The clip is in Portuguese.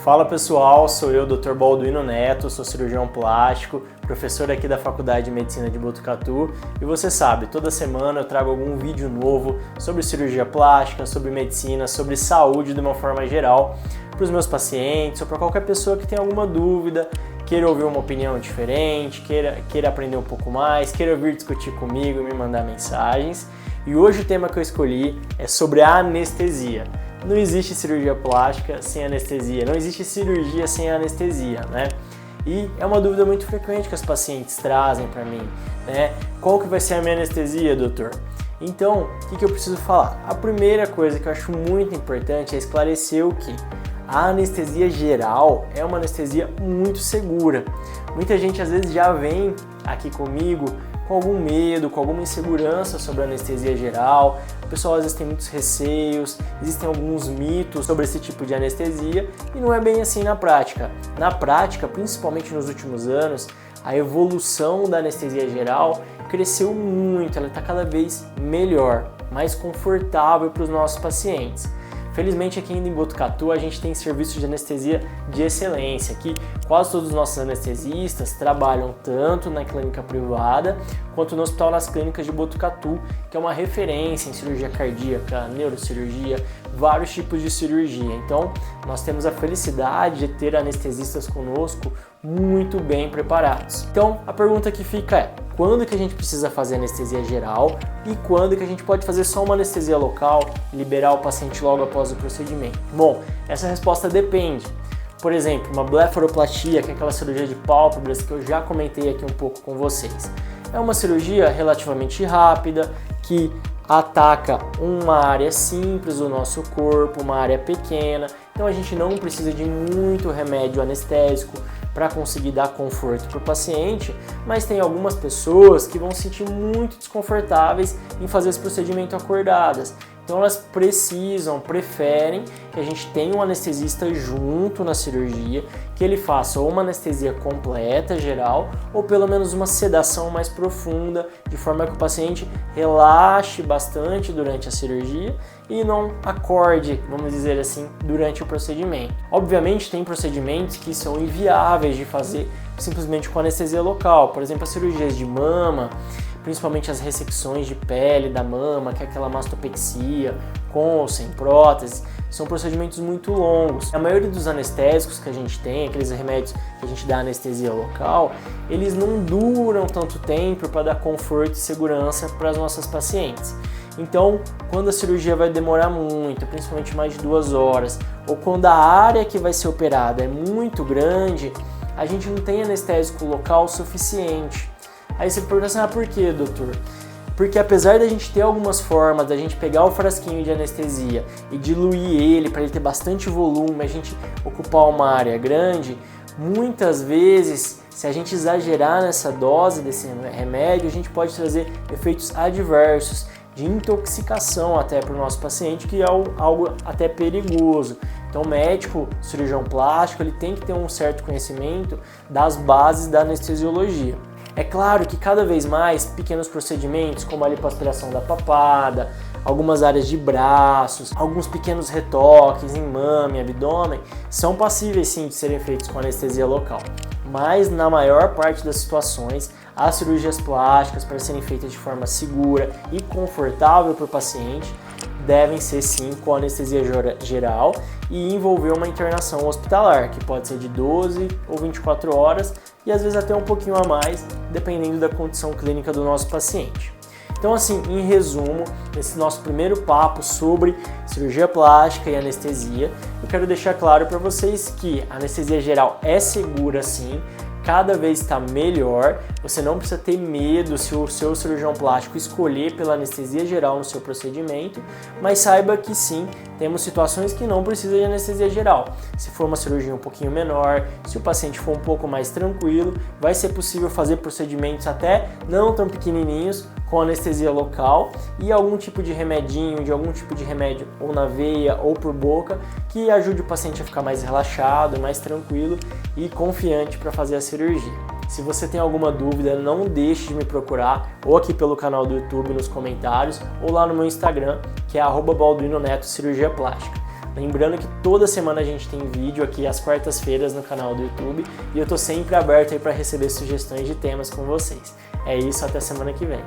Fala pessoal, sou eu, Dr. Balduino Neto, sou cirurgião plástico, professor aqui da Faculdade de Medicina de Botucatu e você sabe, toda semana eu trago algum vídeo novo sobre cirurgia plástica, sobre medicina, sobre saúde de uma forma geral para os meus pacientes ou para qualquer pessoa que tenha alguma dúvida, queira ouvir uma opinião diferente, queira aprender um pouco mais, queira vir discutir comigo, me mandar mensagens. E hoje o tema que eu escolhi é sobre a anestesia. Não existe cirurgia plástica sem anestesia, não existe cirurgia sem anestesia, né? E é uma dúvida muito frequente que os pacientes trazem para mim, né? Qual que vai ser a minha anestesia, doutor? Então, o que eu preciso falar? A primeira coisa que eu acho muito importante é esclarecer o que a anestesia geral é uma anestesia muito segura. Muita gente às vezes já vem aqui comigo com algum medo, com alguma insegurança sobre a anestesia geral. O pessoal às vezes tem muitos receios, existem alguns mitos sobre esse tipo de anestesia e não é bem assim na prática. Na prática, principalmente nos últimos anos, a evolução da anestesia geral cresceu muito, ela está cada vez melhor, mais confortável para os nossos pacientes. Felizmente aqui ainda em Botucatu a gente tem serviços de anestesia de excelência, que quase todos os nossos anestesistas trabalham tanto na clínica privada quanto no Hospital das Clínicas de Botucatu, que é uma referência em cirurgia cardíaca, neurocirurgia, vários tipos de cirurgia. Então nós temos a felicidade de ter anestesistas conosco muito bem preparados. Então a pergunta que fica é: quando que a gente precisa fazer anestesia geral e quando que a gente pode fazer só uma anestesia local e liberar o paciente logo após o procedimento? Bom, essa resposta depende. Por exemplo, uma blefaroplastia, que é aquela cirurgia de pálpebras que eu já comentei aqui um pouco com vocês. É uma cirurgia relativamente rápida que ataca uma área simples do nosso corpo, uma área pequena, então a gente não precisa de muito remédio anestésico para conseguir dar conforto para o paciente, mas tem algumas pessoas que vão se sentir muito desconfortáveis em fazer esse procedimento acordadas. Então elas preferem que a gente tenha um anestesista junto na cirurgia, que ele faça ou uma anestesia completa, geral, ou pelo menos uma sedação mais profunda, de forma que o paciente relaxe bastante durante a cirurgia e não acorde, vamos dizer assim, durante o procedimento. Obviamente tem procedimentos que são inviáveis de fazer simplesmente com anestesia local, por exemplo, as cirurgias de mama, principalmente as ressecções de pele da mama, que é aquela mastopexia, com ou sem prótese, são procedimentos muito longos. A maioria dos anestésicos que a gente tem, aqueles remédios que a gente dá anestesia local, eles não duram tanto tempo para dar conforto e segurança para as nossas pacientes. Então, quando a cirurgia vai demorar muito, principalmente mais de 2 horas, ou quando a área que vai ser operada é muito grande, a gente não tem anestésico local suficiente. Aí você pergunta assim, por quê, doutor? Porque apesar da gente ter algumas formas da gente pegar o frasquinho de anestesia e diluir ele para ele ter bastante volume, a gente ocupar uma área grande, muitas vezes, se a gente exagerar nessa dose desse remédio, a gente pode trazer efeitos adversos, de intoxicação até para o nosso paciente, que é algo até perigoso. Então o médico, cirurgião plástico, ele tem que ter um certo conhecimento das bases da anestesiologia. É claro que cada vez mais pequenos procedimentos, como a lipoaspiração da papada, algumas áreas de braços, alguns pequenos retoques em mama e abdômen, são passíveis sim de serem feitos com anestesia local. Mas na maior parte das situações, as cirurgias plásticas, para serem feitas de forma segura e confortável para o paciente, devem ser sim com anestesia geral e envolver uma internação hospitalar, que pode ser de 12 ou 24 horas e às vezes até um pouquinho a mais, dependendo da condição clínica do nosso paciente. Então assim, em resumo, nesse nosso primeiro papo sobre cirurgia plástica e anestesia, eu quero deixar claro para vocês que a anestesia geral é segura sim, cada vez está melhor, você não precisa ter medo se o seu cirurgião plástico escolher pela anestesia geral no seu procedimento, mas saiba que sim, temos situações que não precisa de anestesia geral. Se for uma cirurgia um pouquinho menor, se o paciente for um pouco mais tranquilo, vai ser possível fazer procedimentos até não tão pequenininhos com anestesia local e algum tipo de remedinho, ou na veia ou por boca, que ajude o paciente a ficar mais relaxado, mais tranquilo e confiante para fazer a cirurgia. Se você tem alguma dúvida, não deixe de me procurar ou aqui pelo canal do YouTube nos comentários ou lá no meu Instagram, que é @balduinoneto cirurgia plástica. Lembrando que toda semana a gente tem vídeo aqui às quartas-feiras no canal do YouTube e eu tô sempre aberto aí para receber sugestões de temas com vocês. É isso, até semana que vem.